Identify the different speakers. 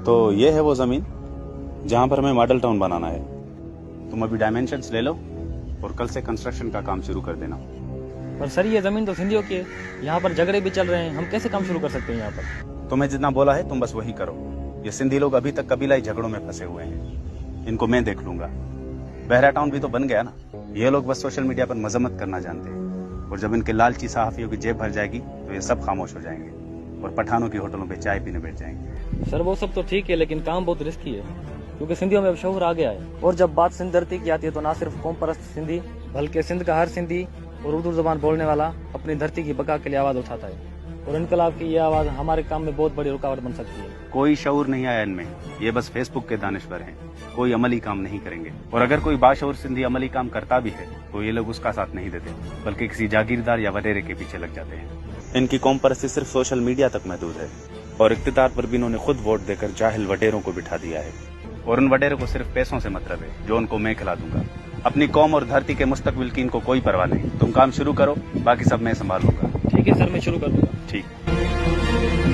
Speaker 1: तो ये है वो जमीन जहां पर हमें मॉडल टाउन बनाना है। तुम अभी डायमेंशंस ले लो और कल से कंस्ट्रक्शन का काम शुरू कर देना।
Speaker 2: पर सर ये जमीन तो सिंधियों की है, यहाँ पर झगड़े भी चल रहे हैं, हम कैसे काम शुरू कर सकते हैं यहाँ पर?
Speaker 1: तुम्हें जितना बोला है तुम बस वही करो। ये सिंधी लोग अभी तक कबीलाई झगड़ों में फंसे हुए हैं, इनको मैं देख लूंगा। बहरा टाउन भी तो बन गया ना। ये लोग बस सोशल मीडिया पर मजम्मत करना जानते हैं, और जब इनके लालची सहाफियों की जेब भर जाएगी तो ये सब खामोश हो जाएंगे और पठानों की होटलों पे चाय पीने बैठ जाएंगे।
Speaker 2: सर वो सब तो ठीक है, लेकिन काम बहुत रिस्की है, क्योंकि सिंधियों में अब शोर आ गया है। और जब बात सिंध धरती की आती है तो ना सिर्फ कौम परस्त सिंधी, बल्कि सिंध का हर सिंधी और उर्दू जबान बोलने वाला अपनी धरती की बका के लिए आवाज उठाता है, और इनकलाब की ये आवाज हमारे काम में बहुत बड़ी रुकावट बन सकती है।
Speaker 1: कोई शऊर नहीं आया इनमें, ये बस फेसबुक के दानिश्वर हैं, कोई अमली काम नहीं करेंगे। और अगर कोई बाशऊर सिंधी अमली काम करता भी है तो ये लोग उसका साथ नहीं देते, बल्कि किसी जागीरदार या वडेरे के पीछे लग जाते हैं। इनकी कौम परस्ती सिर्फ सोशल मीडिया तक महदूद है, और इख्तिदार पर भी इन्होंने खुद वोट देकर जाहिल वडेरों को बिठा दिया है। और उन वडेरों को सिर्फ पैसों से मतलब है, जो उनको मैं खिला दूंगा। अपनी कौम और धरती के मुस्तकबिल की इनको कोई परवाह नहीं। तुम काम शुरू करो, बाकी सब मैं संभाल लूंगा।
Speaker 2: ठीक है सर, मैं शुरू कर दूंगा।
Speaker 1: ठीक।